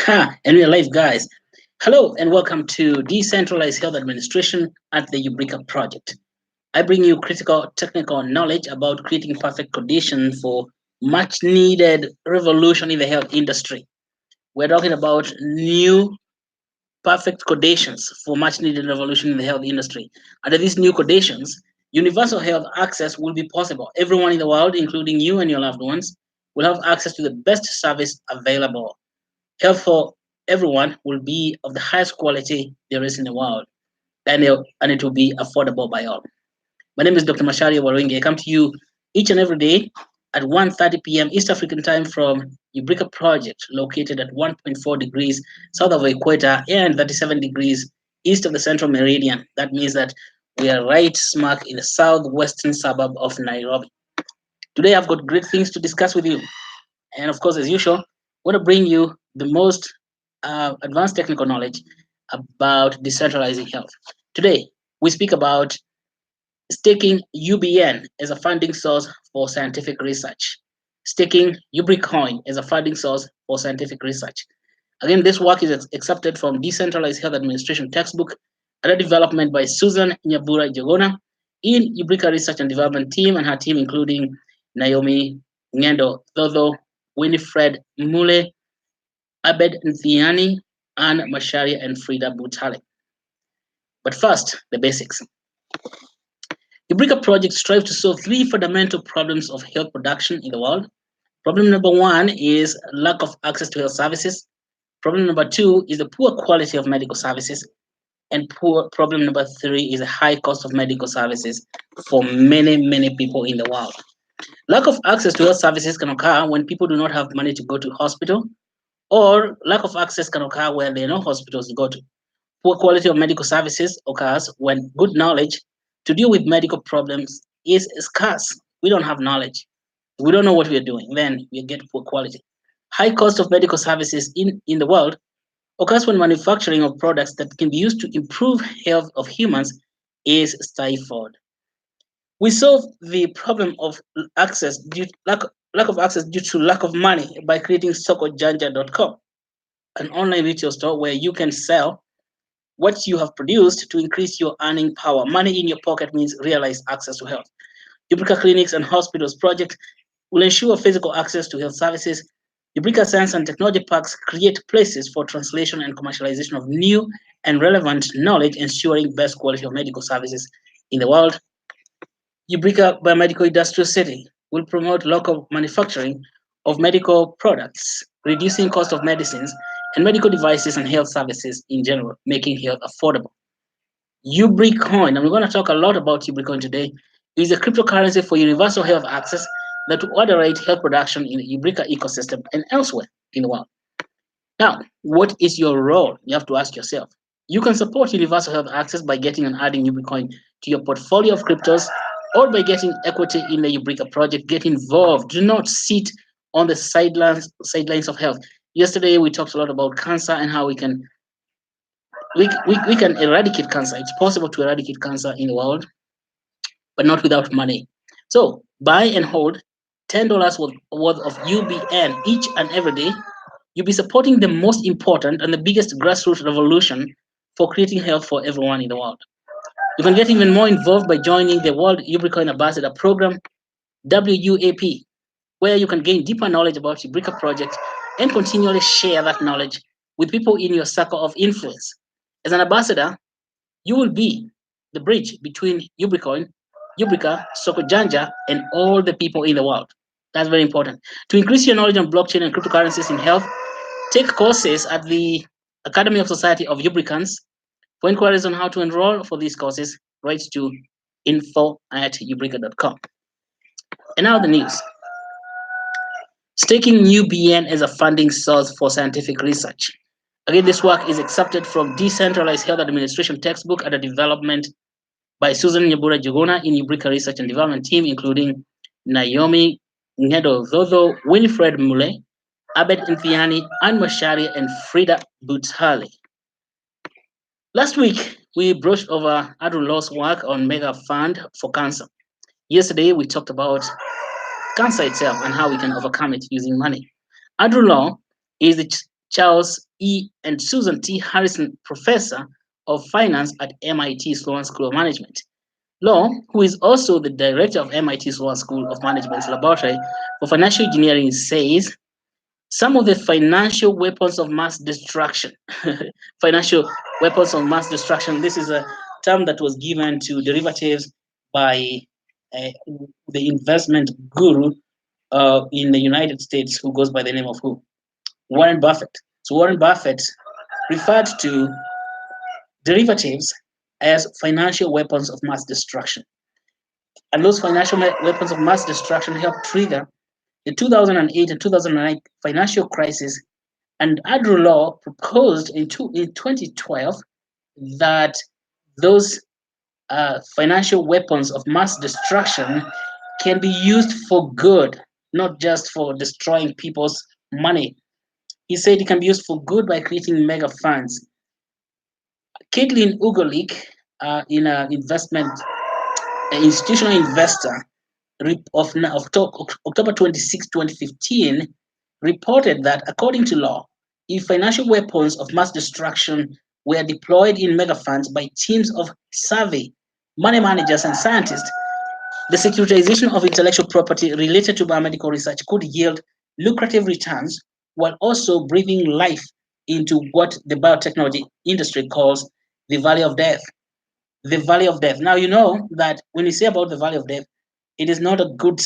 And we're live, guys. Hello, and welcome to Decentralized Health Administration at the Ubrica project. I bring you critical technical knowledge about creating perfect conditions for much needed revolution in the health industry. We're talking about new perfect conditions for much needed revolution in the health industry. Under these new conditions, universal health access will be possible. Everyone in the world, including you and your loved ones, will have access to the best service available. Health for everyone will be of the highest quality there is in the world, and it will be affordable by all. My name is Dr. Macharia Waruingi. I come to you each and every day at 1:30 p.m. East African time from Ubrica project, located at 1.4 degrees south of the equator and 37 degrees east of the central meridian. That means that we are right smack in the southwestern suburb of Nairobi. Today, I've got great things to discuss with you. And of course, as usual, I want to bring you the most advanced technical knowledge about decentralizing health. Today, we speak about staking UBN as a funding source for scientific research, staking Ubricoin as a funding source for scientific research. Again, this work is accepted from Decentralized Health Administration textbook under development by Susan Nyambura Njuguna in Ubrica Research and Development Team and her team, including Naomi, Ngendo, Thotho, Winnifred, Mule, Abed, Nthiani, and Macharia and Fridah Butale. But first, the basics. Ubrica project strives to solve three fundamental problems of health production in the world. Problem number one is lack of access to health services. Problem number two is the poor quality of medical services. And problem number three is the high cost of medical services for many people in the world. Lack of access to health services can occur when people do not have money to go to hospital, or lack of access can occur where there are no hospitals to go to. Poor quality of medical services occurs when good knowledge to deal with medical problems is scarce. We don't have knowledge. We don't know what we are doing. Then we get poor quality. High cost of medical services in the world occurs when manufacturing of products that can be used to improve health of humans is stifled. We solve the problem of lack of access due to lack of money by creating sokojanja.com, an online retail store where you can sell what you have produced to increase your earning power. Money in your pocket means realized access to health. Ubrica Clinics and Hospitals project will ensure physical access to health services. Ubrica Science and Technology Parks create places for translation and commercialization of new and relevant knowledge, ensuring best quality of medical services in the world. Ubrica Biomedical Industrial City will promote local manufacturing of medical products, reducing cost of medicines and medical devices and health services in general, making health affordable. Ubricoin, and we're going to talk a lot about Ubricoin today, is a cryptocurrency for universal health access that will moderate health production in the Ubrica ecosystem and elsewhere in the world. Now, what is your role? You have to ask yourself. You can support universal health access by getting and adding Ubricoin to your portfolio of cryptos or by getting equity in the Ubrica project. Get involved. Do not sit on the sidelines of health. Yesterday, we talked a lot about cancer and how we can eradicate cancer. It's possible to eradicate cancer in the world, but not without money. So buy and hold $10 worth of UBN each and every day. You'll be supporting the most important and the biggest grassroots revolution for creating health for everyone in the world. You can get even more involved by joining the World Ubricoin Ambassador Program, WUAP, where you can gain deeper knowledge about Ubrica project and continually share that knowledge with people in your circle of influence. As an ambassador, you will be the bridge between Ubrica, Sokojanja, and all the people in the world. That's very important. To increase your knowledge on blockchain and cryptocurrencies in health, take courses at the Academy of Society of Ubricans. For inquiries on how to enroll for these courses, write to info@ubrica.com. And now the news. Staking UBN as a funding source for scientific research. Again, this work is accepted from Decentralized Health Administration textbook under development by Susan Nyambura Njuguna in Ubrica Research and Development Team, including Naomi, Ngendo, Thotho, Winnifred, Mule, Abed, Nthiani, and Macharia and Fridah Butale. Last week, we brushed over Andrew Law's work on Mega Fund for Cancer. Yesterday, we talked about cancer itself and how we can overcome it using money. Andrew Law is the Charles E. and Susan T. Harrison Professor of Finance at MIT Sloan School of Management. Law, who is also the director of MIT Sloan School of Management's Laboratory for Financial Engineering, says some of the financial weapons of mass destruction, financial weapons of mass destruction, this is a term that was given to derivatives by uh, the investment guru in the United States who goes by the name of who? Warren Buffett. So Warren Buffett referred to derivatives as financial weapons of mass destruction. And those financial weapons of mass destruction helped trigger the 2008 and 2009 financial crisis. And Andrew Law proposed in 2012 that those financial weapons of mass destruction can be used for good, not just for destroying people's money. He said it can be used for good by creating mega funds. Caitlin Ugolik, in an institutional investor of October 26, 2015, reported that according to law, if financial weapons of mass destruction were deployed in mega funds by teams of savvy money managers and scientists, the securitization of intellectual property related to biomedical research could yield lucrative returns while also breathing life into what the biotechnology industry calls the valley of death. The valley of death. Now, you know that when you say about the valley of death, it is not a good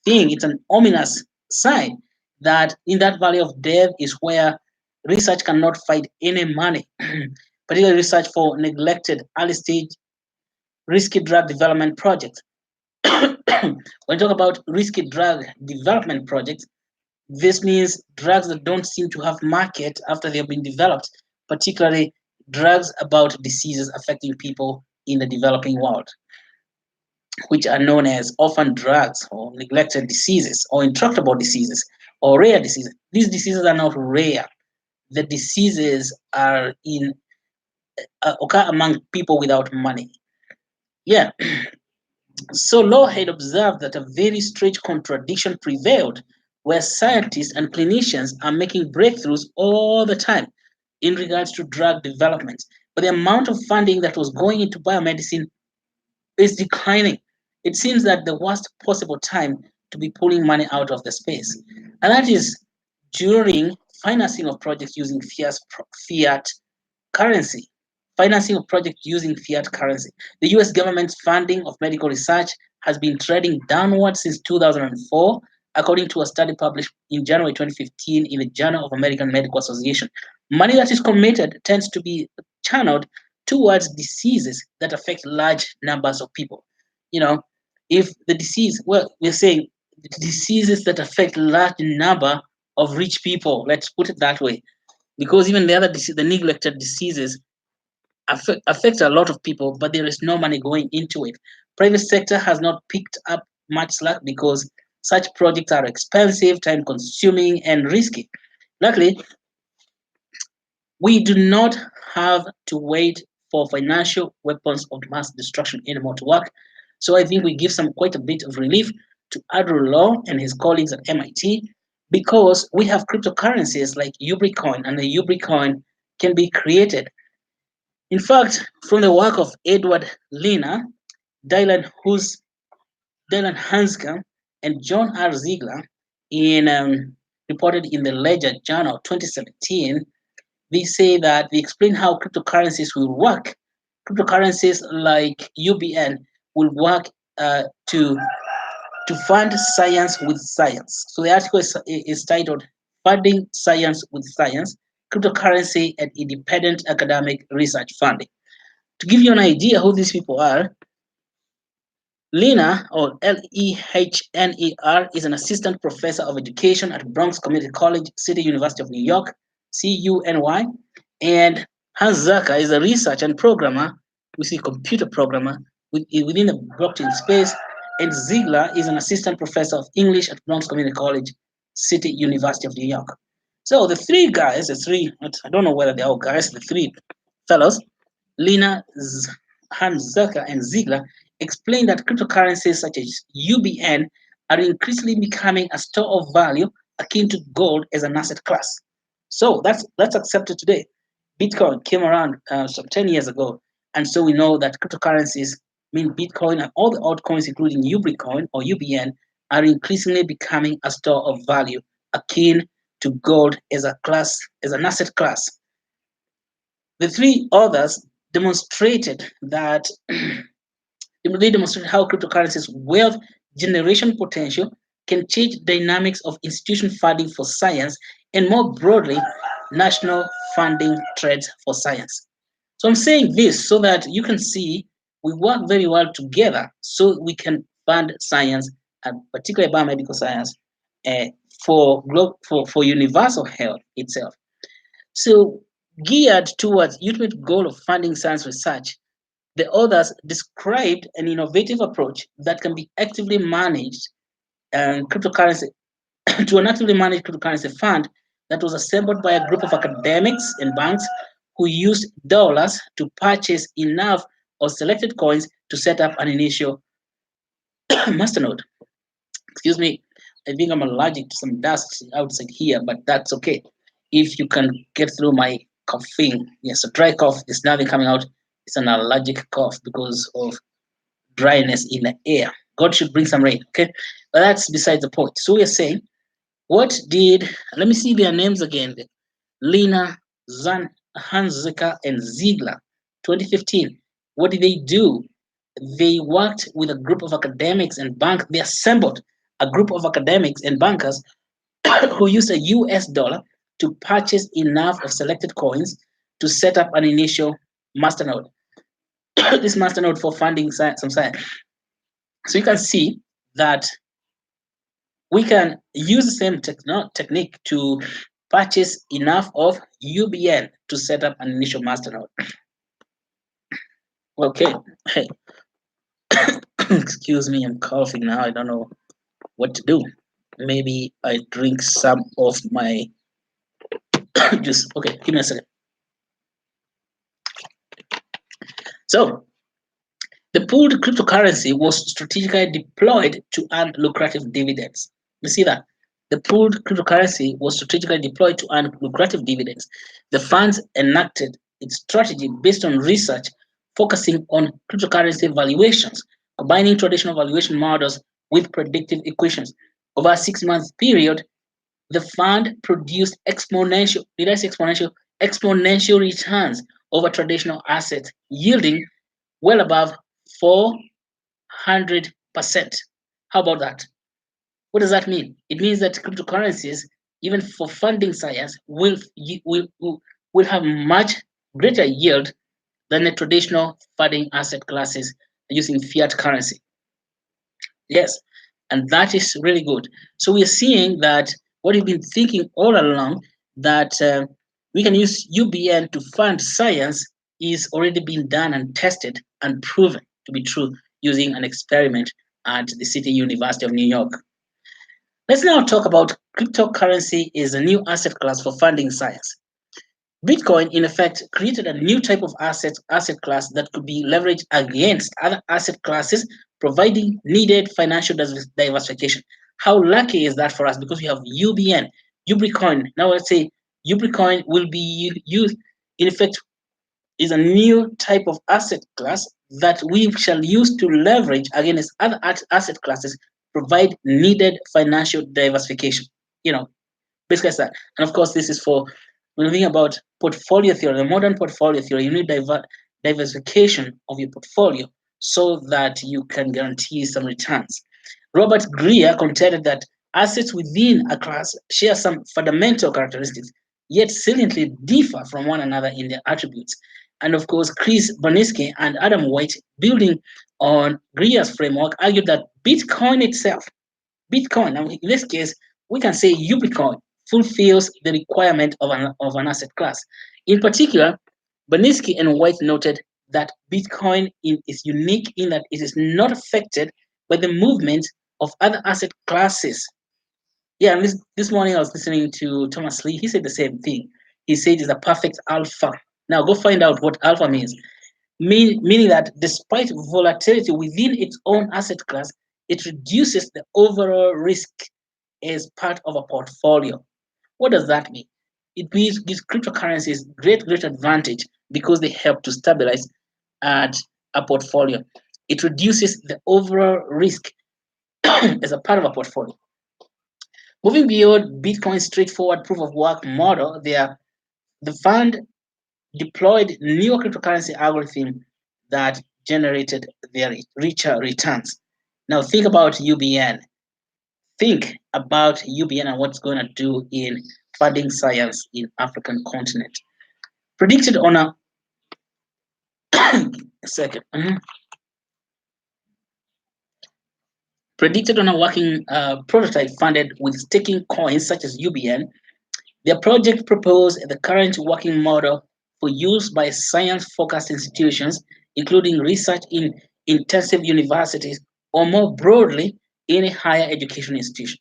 thing. It's an ominous sign that in that valley of death is where research cannot find any money, particularly research for neglected early stage risky drug development projects. When you talk about risky drug development projects, this means drugs that don't seem to have market after they have been developed, particularly drugs about diseases affecting people in the developing world, which are known as orphan drugs or neglected diseases or intractable diseases or rare diseases. These diseases are not rare. The diseases are in occur among people without money. Yeah. So Law had observed that a very strange contradiction prevailed where scientists and clinicians are making breakthroughs all the time in regards to drug development. But the amount of funding that was going into biomedicine is declining. It seems that the worst possible time to be pulling money out of the space. And that is during financing of projects using fiat currency. Financing of projects using fiat currency. The US government's funding of medical research has been trending downward since 2004, according to a study published in January 2015 in the Journal of American Medical Association. Money that is committed tends to be channeled towards diseases that affect large numbers of people. You know, if the disease, well, we're saying diseases that affect large number of rich people, let's put it that way, because even the other the neglected diseases affect a lot of people, but there is no money going into it. Private sector has not picked up much slack because such projects are expensive, time consuming, and risky. Luckily, we do not have to wait for financial weapons of mass destruction anymore to work. So I think we give some quite a bit of relief to Andrew Law and his colleagues at MIT because we have cryptocurrencies like Ubricoin, and the Ubricoin can be created. In fact, from the work of Edward Lina, Dylan Hanska, and John R. Ziegler, reported in the Ledger Journal 2017, they say that they explain how cryptocurrencies will work. Cryptocurrencies like UBN will work to fund science with science. So the article is titled Funding Science with Science, Cryptocurrency and Independent Academic Research Funding. To give you an idea who these people are, Lehner, or Lehner, is an assistant professor of education at Bronx Community College, City University of New York, CUNY, and Hans Zucker is a researcher and programmer, we see computer programmer within the blockchain space, and Ziegler is an assistant professor of English at Bronx Community College, City University of New York. So the three guys, I don't know whether they're all guys, the three fellows, Lina, Hans Zucker, and Ziegler, explained that cryptocurrencies such as UBN are increasingly becoming a store of value akin to gold as an asset class. So that's accepted today. Bitcoin came around some 10 years ago, and so we know that cryptocurrencies, mean Bitcoin and all the altcoins, including Ubricoin or UBN, are increasingly becoming a store of value, akin to gold as a class, as an asset class. The three others demonstrated that they demonstrated how cryptocurrencies' wealth generation potential can change dynamics of institution funding for science and more broadly, national funding trends for science. So I'm saying this so that you can see we work very well together so we can fund science, and particularly biomedical science, uh, for universal health itself. So geared towards ultimate goal of funding science research, the authors described an innovative approach that can be actively managed and cryptocurrency to an actively managed cryptocurrency fund that was assembled by a group of academics and banks who used dollars to purchase enough of selected coins to set up an initial masternode. Excuse me, I think I'm allergic to some dust outside here, but that's okay. If you can get through my coughing, yes, a dry cough is nothing coming out. It's an allergic cough because of dryness in the air. God should bring some rain, okay? But that's besides the point. So we're saying, what did, let me see their names again. Lina, Zan, Hanzika, and Ziegler, 2015. What did they do? They worked with a group of academics and bank. They assembled a group of academics and bankers who used a US dollar to purchase enough of selected coins to set up an initial masternode. This masternode for funding some science. So you can see that we can use the same technique to purchase enough of UBN to set up an initial masternode. Okay, hey, excuse me, I'm coughing now. I don't know what to do. Maybe I drink some of my juice. Okay, give me a second. So, the pooled cryptocurrency was strategically deployed to earn lucrative dividends. You see that? The pooled cryptocurrency was strategically deployed to earn lucrative dividends. The funds enacted its strategy based on research focusing on cryptocurrency valuations, combining traditional valuation models with predictive equations. Over a 6 month period, the fund produced exponential, did I say exponential? Exponential returns over traditional assets, yielding well above 400%. How about that? What does that mean? It means that cryptocurrencies, even for funding science, will have much greater yield than the traditional funding asset classes using fiat currency. Yes, and that is really good. So we're seeing that what we've been thinking all along, that we can use UBN to fund science, is already being done and tested and proven to be true using an experiment at the City University of New York. Let's now talk about cryptocurrency as a new asset class for funding science. Bitcoin, in effect, created a new type of asset class that could be leveraged against other asset classes, providing needed financial diversification. How lucky is that for us? Because we have UBN, Ubricoin. Now let's say Ubricoin will be used, in effect, is a new type of asset class that we shall use to leverage against other asset classes, provide needed financial diversification. You know, basically that's that. And of course, this is for when we think about portfolio theory, the modern portfolio theory, you need diversification of your portfolio so that you can guarantee some returns. Robert Greer contended that assets within a class share some fundamental characteristics, yet saliently differ from one another in their attributes. And of course, Chris Boniski and Adam White, building on Greer's framework, argued that Bitcoin itself, Bitcoin, now in this case, we can say Ubicoin, fulfills the requirement of an asset class. In particular, Boniski and White noted that Bitcoin is unique in that it is not affected by the movement of other asset classes. Yeah, and this morning I was listening to Thomas Lee. He said the same thing. He said it's a perfect alpha. Now go find out what alpha means. Meaning that despite volatility within its own asset class, it reduces the overall risk as part of a portfolio. What does that mean? it gives cryptocurrencies great advantage because they help to stabilize at a portfolio. It reduces the overall risk as a part of a portfolio. Moving beyond Bitcoin's straightforward proof of work model, the fund deployed new cryptocurrency algorithm that generated their richer returns. Now think about UBN. Think about UBN and what's going to do in funding science in African continent. Predicted on a second. Predicted on a working prototype funded with staking coins such as UBN, their project proposed the current working model for use by science-focused institutions, including research in intensive universities or more broadly, any higher education institution.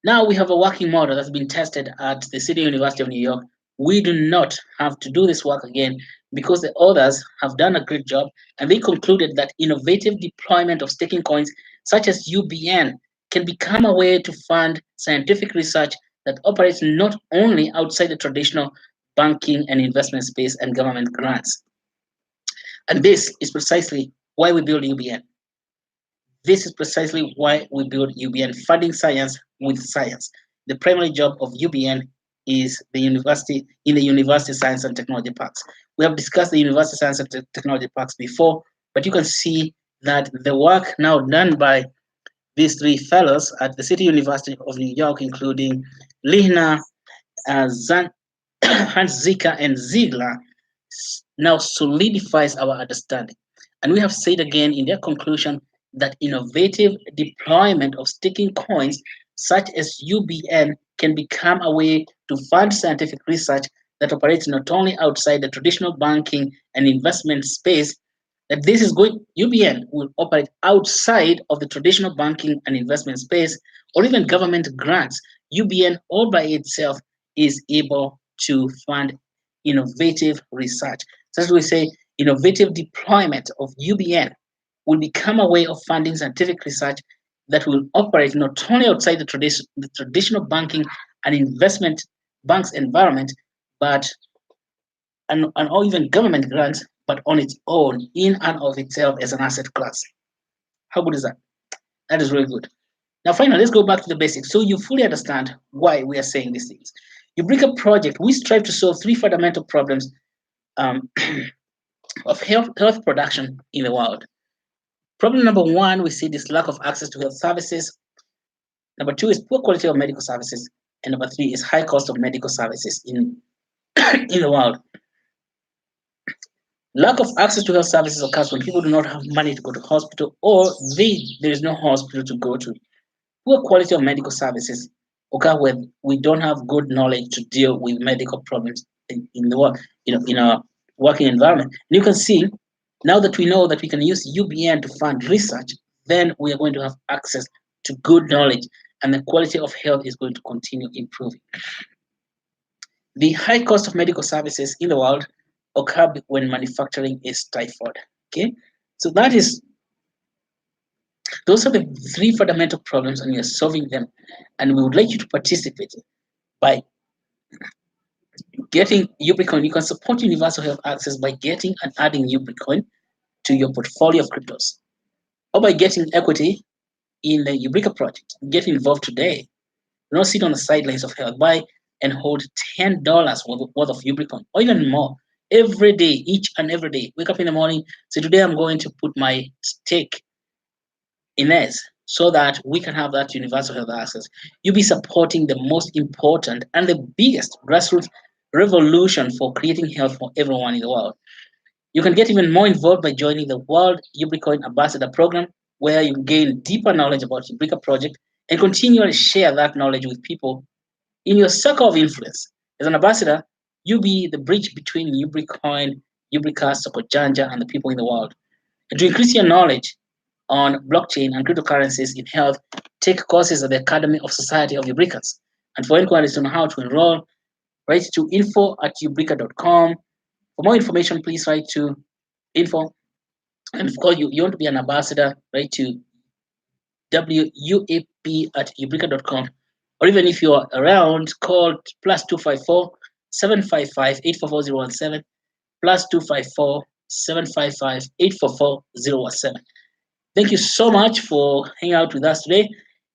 Now we have a working model that's been tested at the City University of New York. We do not have to do this work again because the others have done a great job and they concluded that innovative deployment of staking coins such as UBN can become a way to fund scientific research that operates not only outside the traditional banking and investment space and government grants. And this is precisely why we build UBN. This is precisely why we build UBN, funding science with science. The primary job of UBN is the university science and technology parks. We have discussed the university science and technology parks before, but you can see that the work now done by these three fellows at the City University of New York, including Lihna, Hans Zika, and Ziegler, now solidifies our understanding. And we have said again in their conclusion that innovative deployment of staking coins such as UBN can become a way to fund scientific research that operates not only outside the traditional banking and investment space, that this is going, UBN will operate outside of the traditional banking and investment space or even government grants. UBN all by itself is able to fund innovative research. So as we say, innovative deployment of UBN will become a way of funding scientific research that will operate not only outside the traditional banking and investment banks environment, but and or even government grants, but on its own, in and of itself as an asset class. How good is that? That is really good. Now, finally, let's go back to the basics so you fully understand why we are saying these things. Ubrica project, we strive to solve three fundamental problems of health production in the world. Problem number one, we see this lack of access to health services. Number two is poor quality of medical services. And number three is high cost of medical services in, in the world. Lack of access to health services occurs when people do not have money to go to hospital or there is no hospital to go to. Poor quality of medical services occur when we don't have good knowledge to deal with medical problems in the work, in our working environment. And you can see now that we know that we can use UBN to fund research, then we are going to have access to good knowledge and the quality of health is going to continue improving. The high cost of medical services in the world occur when manufacturing is stifled. Okay, so those are the three fundamental problems, and we are solving them. And we would like you to participate by getting Ubricoin. You can support universal health access by getting and adding Ubricoin to your portfolio of cryptos, or by getting equity in the Ubrica project. Get involved today. Do not sit on the sidelines of health. Buy and hold $10 worth of Ubricoin, or even more, every day, each and every day. Wake up in the morning, say, today I'm going to put my stake in this so that we can have that universal health access. You'll be supporting the most important and the biggest grassroots revolution for creating health for everyone in the world. You can get even more involved by joining the World Ubricoin Ambassador Program, where you gain deeper knowledge about the Ubrica project and continually share that knowledge with people in your circle of influence. As an ambassador, you be the bridge between Ubricoin, Ubrica, Sokojanja, and the people in the world. And to increase your knowledge on blockchain and cryptocurrencies in health, take courses at the Academy of Society of Ubricans. And for inquiries on how to enroll, write to info@ubrica.com. For more information, please write to info. And of course, you want to be an ambassador, write to wuap@ubrica.com. or even if you're around, call +254 755 844017, +254 755 844017. Thank you so much for hanging out with us today,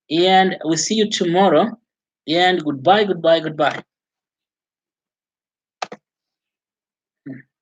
and we'll see you tomorrow. And goodbye, goodbye, goodbye.